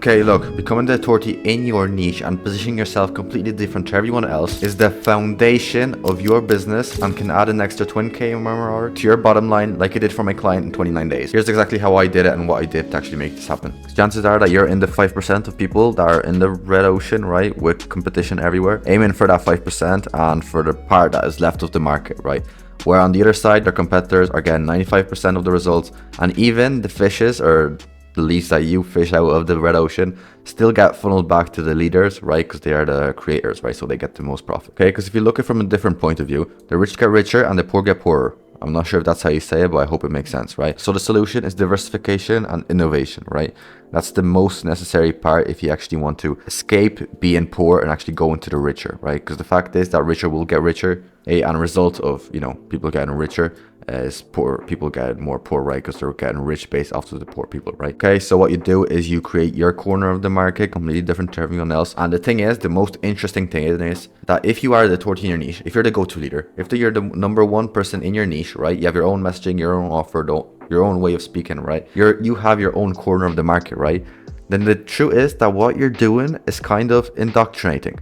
Okay, look, becoming the authority in your niche and positioning yourself completely different to everyone else is the foundation of your business and can add an extra 20k MRR to your bottom line like it did for my client in 29 days. Here's exactly how I did it and what I did to actually make this happen. Chances are that you're in the 5% of people that are in the red ocean, right, with competition everywhere, aiming for that 5% and for the part that is left of the market, right? Where on the other side, their competitors are getting 95% of the results, and even the fishes or the leads that you fish out of the red ocean still get funneled back to the leaders, right? Because they are the creators, right? So they get the most profit. Okay, because if you look at it from a different point of view, the rich get richer and the poor get poorer. I'm not sure if that's how you say it, but I hope it makes sense, right? So the solution is diversification and innovation, right? That's the most necessary part if you actually want to escape being poor and actually go into the richer, right? Because the fact is that richer will get richer, and a result of, people getting richer is poor people getting more poor, right? Because they're getting rich based off of the poor people, right? Okay, so what you do is you create your corner of the market completely different to everyone else. And the thing is, the most interesting thing is that if you are the authority in your niche, if you're the go-to leader, if you're the number one person in your niche, right? You have your own messaging, your own offer, your own way of speaking, right? You have your own corner of the market, right? Then the truth is that what you're doing is kind of indoctrinating.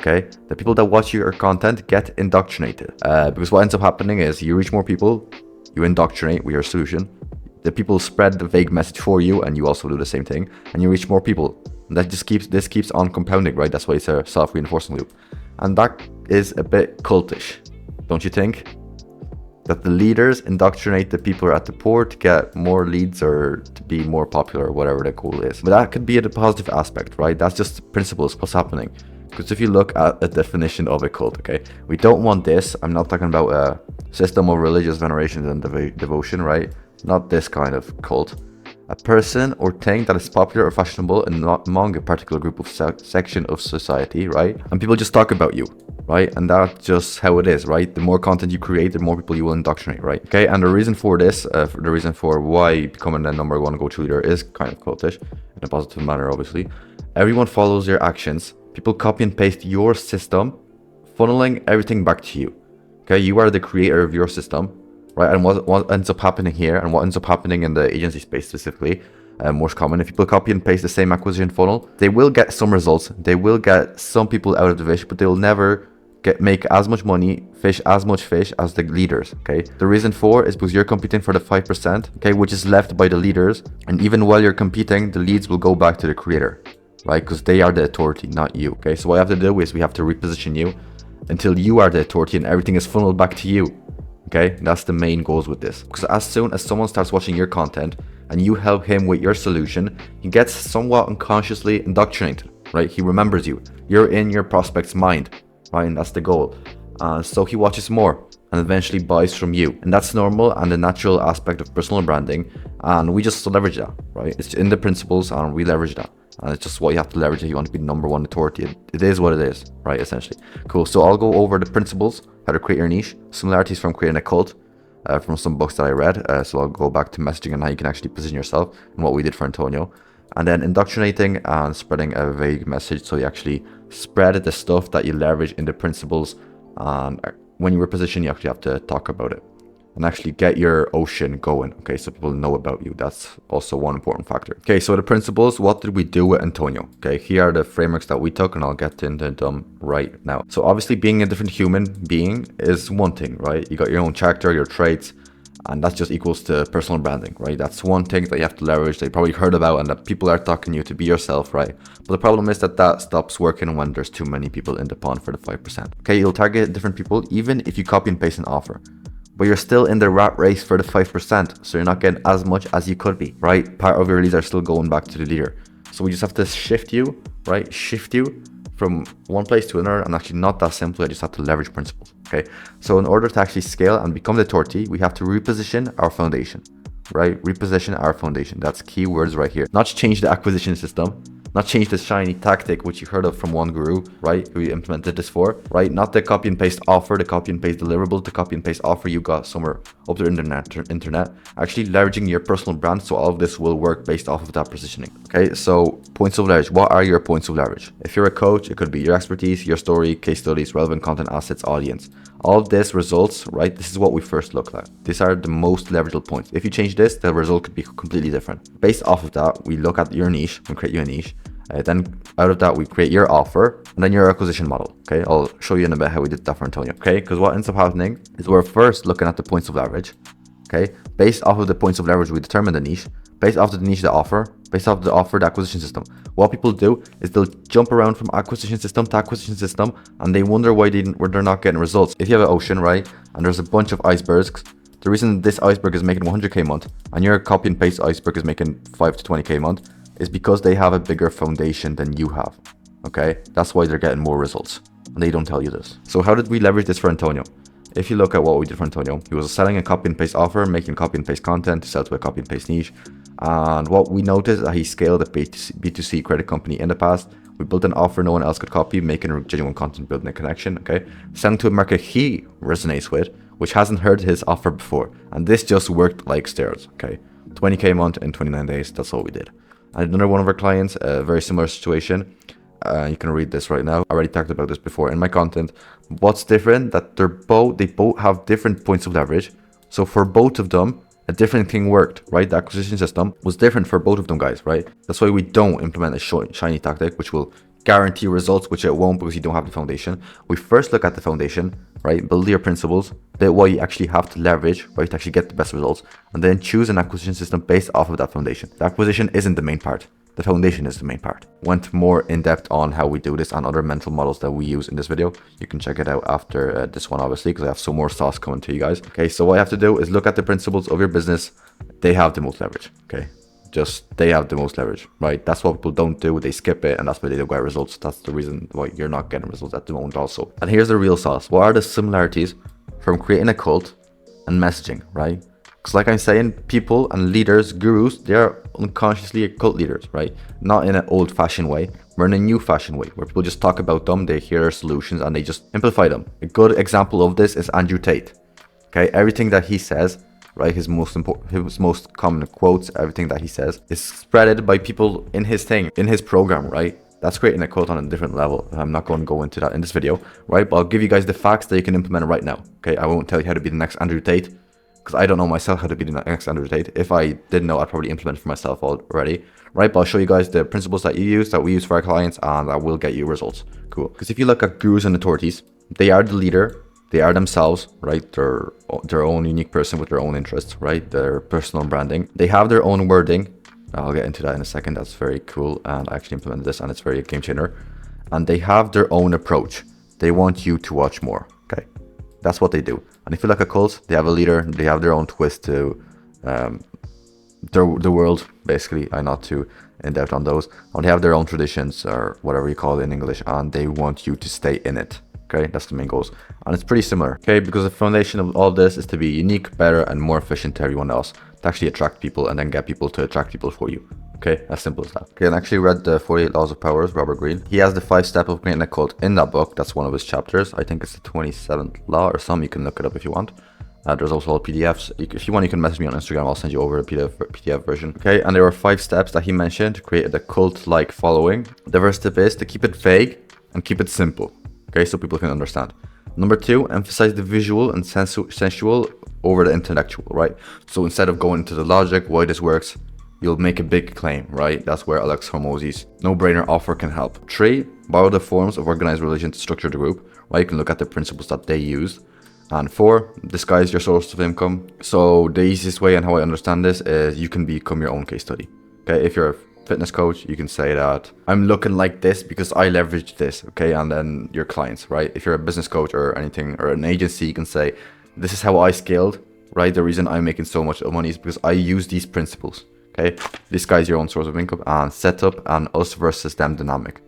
Okay, the people that watch your content get indoctrinated because what ends up happening is you reach more people, you indoctrinate with your solution, the people spread the vague message for you, and you also do the same thing, and you reach more people. And that just keeps on compounding, right? That's why it's a self-reinforcing loop, and that is a bit cultish, don't you think? That the leaders indoctrinate the people at the poor to get more leads or to be more popular or whatever the goal is. But that could be a positive aspect, right? That's just principles, what's happening. Because if you look at a definition of a cult, okay, we don't want this. I'm not talking about a system of religious veneration and devotion, right? Not this kind of cult. A person or thing that is popular or fashionable and not among a particular group of section of society, right? And people just talk about you, right? And that's just how it is, right? The more content you create, the more people you will indoctrinate, right? Okay, and the reason for this, the reason for why becoming the number one go-to leader is kind of cultish, in a positive manner, obviously. Everyone follows your actions. People copy and paste your system, funneling everything back to you. Okay, you are the creator of your system, right? And what ends up happening here, and what ends up happening in the agency space specifically, most common, if people copy and paste the same acquisition funnel, they will get some results. They will get some people out of the fish, but they will never make as much money, fish as much fish as the leaders. Okay, the reason for is because you're competing for the 5%, okay, which is left by the leaders, and even while you're competing, the leads will go back to the creator, right? Because they are the authority, not you. Okay, so what we have to do is we have to reposition you until you are the authority and everything is funneled back to you. Okay, that's the main goals with this. Because as soon as someone starts watching your content and you help him with your solution, he gets somewhat unconsciously indoctrinated, right? He remembers you. You're in your prospect's mind, right? And that's the goal. So he watches more and eventually buys from you. And that's normal and the natural aspect of personal branding. And we just leverage that, right? It's in the principles and we leverage that. And it's just what you have to leverage if you want to be the number one authority. It is what it is, right? Essentially. Cool. So I'll go over the principles, how to create your niche, similarities from creating a cult, from some books that I read. So I'll go back to messaging and how you can actually position yourself and what we did for Antonio. And then indoctrinating and spreading a vague message. So you actually spread the stuff that you leverage in the principles. And when you reposition, you actually have to talk about it and actually get your ocean going, okay, so people know about you. That's also one important factor. Okay, so the principles, what did we do with Antonio? Okay, here are the frameworks that we took, and I'll get into them right now. So obviously being a different human being is one thing, right? You got your own character, your traits, and that just equals to personal branding, right? That's one thing that you have to leverage, that you probably heard about, and that people are talking you to be yourself, right? But the problem is that stops working when there's too many people in the pond for the 5%. Okay, you'll target different people even if you copy and paste an offer, but you're still in the rat race for the 5%, so you're not getting as much as you could be, right? Part of your leads are still going back to the leader. So we just have to shift you, right? Shift you from one place to another, and actually not that simple. I just have to leverage principles, okay? So in order to actually scale and become the authority, we have to reposition our foundation, right? Reposition our foundation. That's keywords right here. Not change the acquisition system, Not change the shiny tactic which you heard of from one guru, right, who you implemented this for, right? Not the copy and paste offer, the copy and paste deliverable, the copy and paste offer you got somewhere up the internet. Actually leveraging your personal brand, so all of this will work based off of that positioning. Okay, so points of leverage. What are your points of leverage? If you're a coach, it could be your expertise, your story, case studies, relevant content, assets, audience. All of this results, right? This is what we first look at. These are the most leverageable points. If you change this, the result could be completely different. Based off of that, we look at your niche and create you a niche. Then out of that, we create your offer and then your acquisition model. Okay, I'll show you in a bit how we did that for Antonio. Okay, because what ends up happening is we're first looking at the points of leverage. Okay, based off of the points of leverage, we determine the niche. Based off the niche, the offer. Based off the offer, the acquisition system. What people do is they'll jump around from acquisition system to acquisition system, and they wonder why they're not getting results. If you have an ocean, right, and there's a bunch of icebergs, the reason this iceberg is making 100k a month and your copy and paste iceberg is making 5 to 20k a month is because they have a bigger foundation than you have. Okay, that's why they're getting more results, and they don't tell you this. So how did we leverage this for Antonio? If you look at what we did for Antonio, he was selling a copy and paste offer, making copy and paste content to sell to a copy and paste niche. And what we noticed is that he scaled a B2C credit company in the past. We built an offer no one else could copy, making genuine content, building a connection, okay? Selling to a market he resonates with, which hasn't heard his offer before. And this just worked like steroids, okay? 20k a month in 29 days, that's all we did. And another one of our clients, a very similar situation. You can read this right now. I already talked about this before in my content. What's different? That they both have different points of leverage. So for both of them, a different thing worked, right? The acquisition system was different for both of them, guys, right? That's why we don't implement a shiny tactic, which will guarantee results, which it won't because you don't have the foundation. We first look at the foundation, right? Build your principles, what you actually have to leverage, right, to actually get the best results, and then choose an acquisition system based off of that foundation. The acquisition isn't the main part. The foundation is the main part. Went more in depth on how we do this and other mental models that we use in this video. You can check it out after this one, obviously, because I have some more sauce coming to you guys. Okay, so what you have to do is look at the principles of your business. They have the most leverage, okay? They have the most leverage, right? That's what people don't do. They skip it, and that's why they don't get results. That's the reason why you're not getting results at the moment also. And here's the real sauce. What are the similarities from creating a cult and messaging, right? Because like I'm saying, people and leaders, gurus, they are unconsciously cult leaders, right? Not in an old-fashioned way. We're in a new-fashioned way where people just talk about them, they hear their solutions, and they just amplify them. A good example of this is Andrew Tate. Okay, everything that he says, right, his most common quotes, everything that he says is spreaded by people in his thing, in his program, right? That's creating a cult on a different level. I'm not going to go into that in this video, right? But I'll give you guys the facts that you can implement right now. Okay, I won't tell you how to be the next Andrew Tate, because I don't know myself how to be the next Andrew Tate. If I didn't know, I'd probably implement it for myself already, right? But I'll show you guys the principles that we use for our clients, and that will get you results. Cool. Because if you look at gurus and authorities, they are the leader. They are themselves, right? They're their own unique person with their own interests, right? Their personal branding. They have their own wording. I'll get into that in a second. That's very cool. And I actually implemented this, and it's very game changer. And they have their own approach. They want you to watch more. Okay. That's what they do. And if you look at cults, they have a leader. They have their own twist to the world, basically. I'm not too in depth on those. And they have their own traditions, or whatever you call it in English. And they want you to stay in it. Okay, that's the main goals. And it's pretty similar, okay, because the foundation of all this is to be unique, better, and more efficient to everyone else, to actually attract people and then get people to attract people for you. Okay, as simple as that. Okay, and I actually read the 48 Laws of Power, Robert Greene. He has the 5 steps of creating a cult in that book. That's one of his chapters. I think it's the 27th law or something. You can look it up if you want. There's also all PDFs. If you want, you can message me on Instagram. I'll send you over a PDF version. Okay, and there were 5 steps that he mentioned to create a cult-like following. The first tip is to keep it vague and keep it simple. Okay, so people can understand. Number 2, emphasize the visual and sensual over the intellectual, right? So instead of going into the logic, why this works, you'll make a big claim, right? That's where Alex Hormozy's no-brainer offer can help. 3, borrow the forms of organized religion to structure the group, right? You can look at the principles that they use. And 4, disguise your source of income. So the easiest way and how I understand this is you can become your own case study. Okay, if you're a fitness coach, you can say that I'm looking like this because I leveraged this, okay? And then your clients, right? If you're a business coach or anything, or an agency, you can say, this is how I scaled, right? The reason I'm making so much money is because I use these principles, okay? Disguise your own source of income and set up an us versus them dynamic,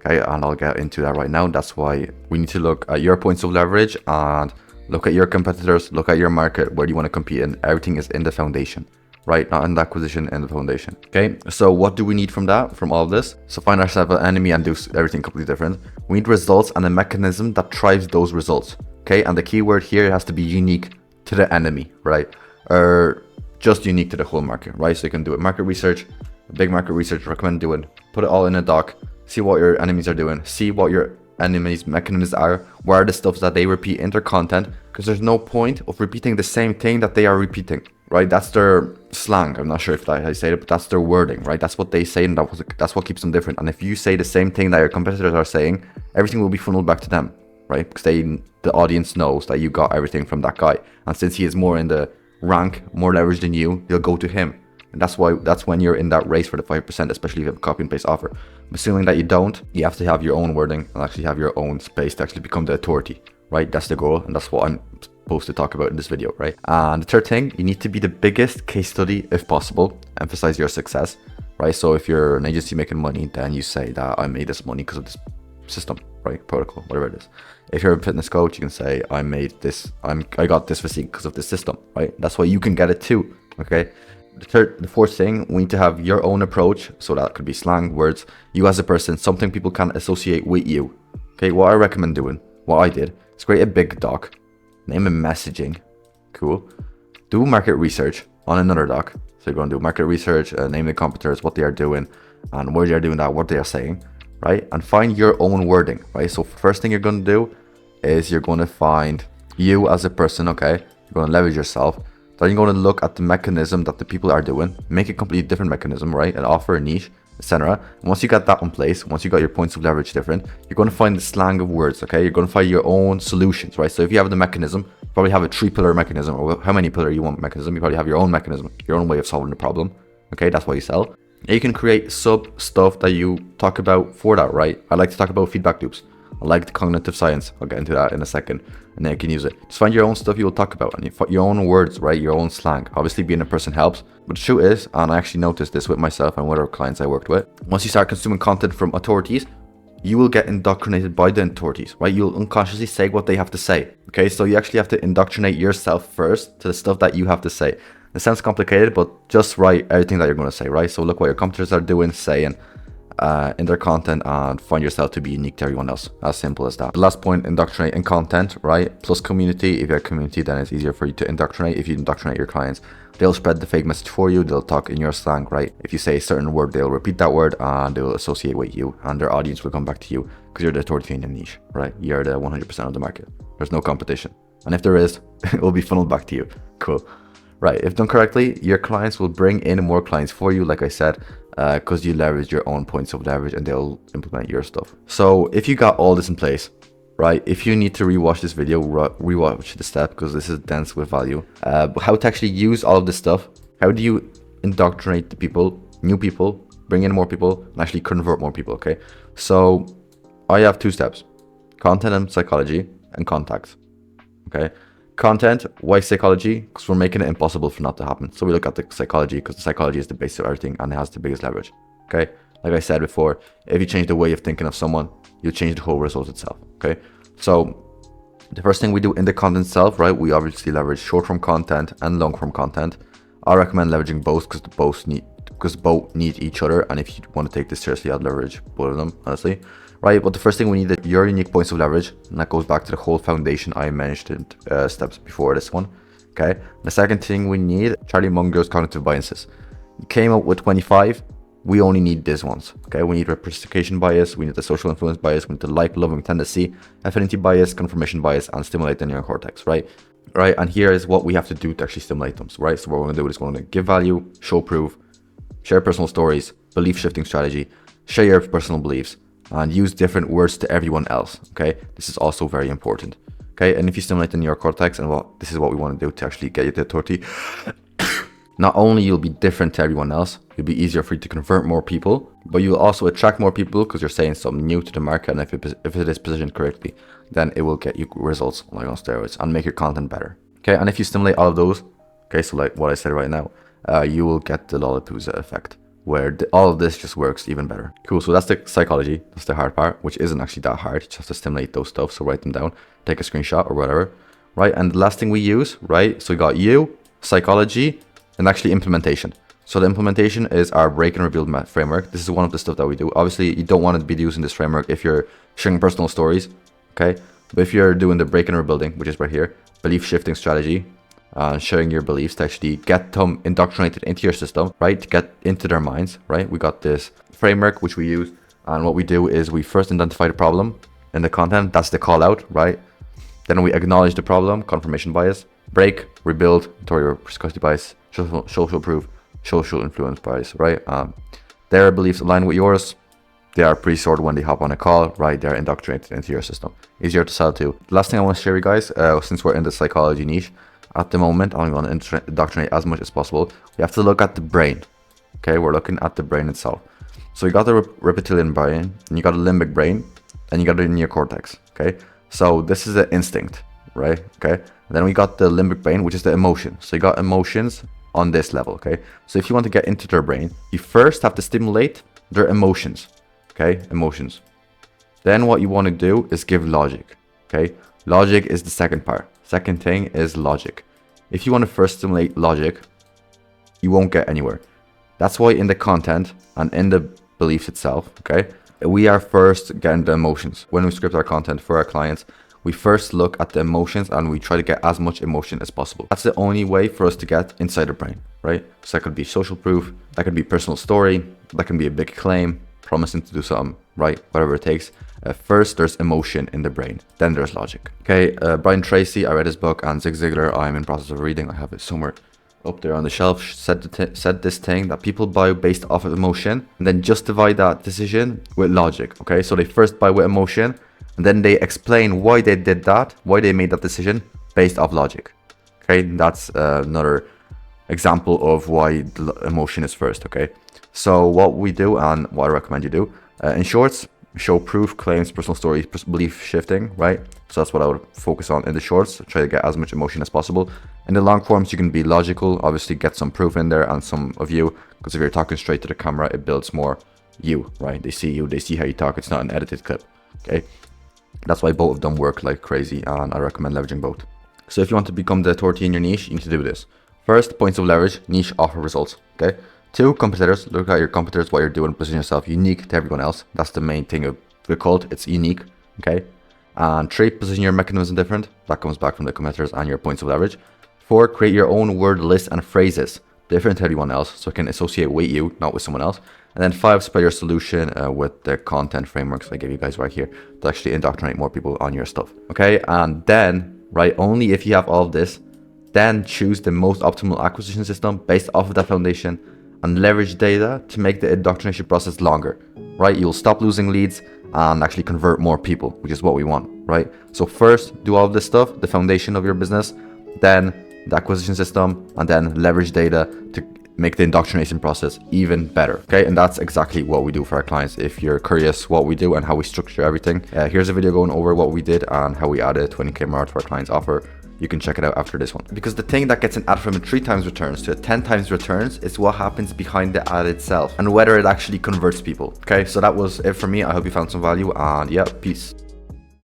okay? And I'll get into that right now. That's why we need to look at your points of leverage and look at your competitors, look at your market, where you want to compete in. Everything is in the foundation. right? Not in the acquisition and the foundation. Okay, so what do we need from that, from all of this? So find ourselves an enemy and do everything completely different. We need results and a mechanism that drives those results. Okay, and the key word here has to be unique to the enemy, right? Or just unique to the whole market, right? So you can do a market research, a big market research, recommend doing, put it all in a doc, see what your enemies are doing, see what your enemies' mechanisms are, what are the stuff that they repeat in their content, because there's no point of repeating the same thing that they are repeating, right? That's their slang. I'm not sure if I say it, but that's their wording, right? That's what they say, and that's what keeps them different. And if you say the same thing that your competitors are saying, everything will be funneled back to them, right? Because the audience knows that you got everything from that guy, and since he is more in the rank, more leverage than you, they'll go to him. And that's when you're in that race for the 5%, especially if you have a copy and paste offer. Assuming that you don't, you have to have your own wording and actually have your own space to actually become the authority, right? That's the goal, and that's what I'm supposed to talk about in this video, right? And the third thing, you need to be the biggest case study if possible. Emphasize your success, right? So if you're an agency making money, then you say that I made this money because of this system, right? Protocol, whatever it is. If you're a fitness coach, you can say I got this physique because of this system, right? That's why you can get it too, okay? The fourth thing, we need to have your own approach. So that could be slang, words, you as a person, something people can associate with you. Okay, what I recommend doing, what I did, is create a big doc, name it messaging, cool. Do market research on another doc. So you're going to do market research, name the competitors, what they are doing, and where they are doing that, what they are saying, right? And find your own wording, right? So first thing you're going to do is you're going to find you as a person, okay? You're going to leverage yourself. Then you're going to look at the mechanism that the people are doing, make a completely different mechanism, right? An offer, a niche, etc. And once you got that in place, once you got your points of leverage different, you're going to find the slang of words, okay? You're going to find your own solutions, right? So if you have the mechanism, you probably have a 3-pillar mechanism, or how many pillar you want mechanism, you probably have your own mechanism, your own way of solving the problem, okay? That's why you sell. And you can create sub stuff that you talk about for that, right? I like to talk about feedback loops. I like the cognitive science. I'll get into that in a second, and then you can use it. Just find your own stuff you will talk about, and your own words, right? Your own slang. Obviously, being a person helps, but the truth is, and I actually noticed this with myself and with our clients I worked with, once you start consuming content from authorities, you will get indoctrinated by the authorities, right? You'll unconsciously say what they have to say, okay? So you actually have to indoctrinate yourself first to the stuff that you have to say. It sounds complicated, but just write everything that you're going to say, right? So look what your competitors are doing, saying, in their content, and find yourself to be unique to everyone else. As simple as that. The last point, indoctrinate in content, right? Plus community. If you have community, then it's easier for you to indoctrinate. If you indoctrinate your clients, they'll spread the fake message for you. They'll talk in your slang, right? If you say a certain word, they'll repeat that word and they'll associate with you, and their audience will come back to you because you're the authority in your niche, right? You're the 100% of the market. There's no competition. And if there is, it will be funneled back to you. Cool. Right, if done correctly, your clients will bring in more clients for you, like I said, because you leverage your own points of leverage and they'll implement your stuff. So if you got all this in place, right, if you need to rewatch this video, rewatch the step because this is dense with value. How to actually use all of this stuff, how do you indoctrinate the people, new people, bring in more people, and actually convert more people, okay? So I have 2 steps, content and psychology, and contacts, okay? Content, why psychology? Because we're making it impossible for not to happen. So we look at the psychology because the psychology is the base of everything and it has the biggest leverage. Okay, like I said before, if you change the way of thinking of someone, you change the whole result itself. Okay, so the first thing we do in the content itself, right? We obviously leverage short form content and long form content. I recommend leveraging both because both need each other. And if you want to take this seriously, I'd leverage both of them, honestly. Right, but the first thing we need is your unique points of leverage, and that goes back to the whole foundation I mentioned steps before this one. Okay, the second thing we need, Charlie Munger's cognitive biases. He came up with 25. We only need these ones. Okay, we need representation bias, we need the social influence bias, we need the like-loving tendency, affinity bias, confirmation bias, and stimulate the neocortex. Right, and here is what we have to do to actually stimulate them. Right, so what we're going to do is we're going to give value, show proof, share personal stories, belief shifting strategy, share your personal beliefs, and use different words to everyone else. Okay, this is also very important. Okay, and if you stimulate the neocortex, and this is what we want to do to actually get you to authority, not only you'll be different to everyone else, it'll be easier for you to convert more people, but you'll also attract more people because you're saying something new to the market, and if it is positioned correctly, then it will get you results like on steroids and make your content better. Okay, and if you stimulate all of those, okay, so like what I said right now, you will get the Lollapalooza effect, where all of this just works even better. Cool, so that's the psychology, that's the hard part, which isn't actually that hard, just to stimulate those stuff, so write them down, take a screenshot or whatever, right? And the last thing we use, right, so we got you, psychology, and actually implementation. So the implementation is our break and rebuild framework. This is one of the stuff that we do. Obviously, you don't want to be using this framework if you're sharing personal stories, okay? But if you're doing the break and rebuilding, which is right here, belief shifting strategy, sharing your beliefs to actually get them indoctrinated into your system, right? To get into their minds, right? We got this framework which we use, and what we do is we first identify the problem in the content. That's the call out, right? Then we acknowledge the problem, confirmation bias, break, rebuild, notorious viscosity bias, social proof, social influence bias, right? Their beliefs align with yours. They are pre-sorted when they hop on a call, right? They're indoctrinated into your system. Easier to sell to. Last thing I want to share you guys, since we're in the psychology niche, at the moment, I want to indoctrinate as much as possible. We have to look at the brain, okay? We're looking at the brain itself. So you got the reptilian brain, and you got a limbic brain, and you got the neocortex, okay? So this is the instinct, right? Okay. And then we got the limbic brain, which is the emotion. So you got emotions on this level, okay? So if you want to get into their brain, you first have to stimulate their emotions, okay? Emotions. Then what you want to do is give logic, okay? Logic is the second part. Second thing is logic. If you want to first stimulate logic, you won't get anywhere. That's why in the content and in the beliefs itself, okay, we are first getting the emotions. When we script our content for our clients, we first look at the emotions and we try to get as much emotion as possible. That's the only way for us to get inside the brain, right? So that could be social proof, that could be personal story, that can be a big claim, promising to do something, right? Whatever it takes. First, there's emotion in the brain, then there's logic. Okay, Brian Tracy, I read his book, and Zig Ziglar, I'm in process of reading. I have it somewhere up there on the shelf, said this thing that people buy based off of emotion and then justify that decision with logic, okay? So they first buy with emotion and then they explain why they did that, why they made that decision based off logic, okay? That's another example of why the emotion is first, okay? So what we do and what I recommend you do, in shorts, show proof, claims, personal stories, belief shifting, right? So that's what I would focus on in the shorts, try to get as much emotion as possible. In the long forms, you can be logical, obviously get some proof in there and some of you, because if you're talking straight to the camera, it builds more you, right? They see you, they see how you talk, it's not an edited clip, okay? That's why both of them work like crazy, and I recommend leveraging both. So if you want to become the authority in your niche, you need to do this. First, points of leverage, niche, offer, results, okay? 2, competitors. Look at your competitors, what you're doing, position yourself unique to everyone else. That's the main thing of the cult, it's unique, okay? And 3, position your mechanism different. That comes back from the competitors and your points of leverage. 4, create your own word list and phrases different to everyone else, so it can associate with you, not with someone else. And then 5, spread your solution with the content frameworks I gave you guys right here to actually indoctrinate more people on your stuff, okay? And then, right, only if you have all of this, then choose the most optimal acquisition system based off of that foundation and leverage data to make the indoctrination process longer, right? You'll stop losing leads and actually convert more people, which is what we want, right? So first, do all of this stuff, the foundation of your business, then the acquisition system, and then leverage data to make the indoctrination process even better, okay? And that's exactly what we do for our clients. If you're curious what we do and how we structure everything, here's a video going over what we did and how we added 20K more to our clients' offer. You can check it out after this one. Because the thing that gets an ad from a 3 times returns to a 10 times returns is what happens behind the ad itself and whether it actually converts people. Okay, so that was it for me. I hope you found some value, and yeah, peace.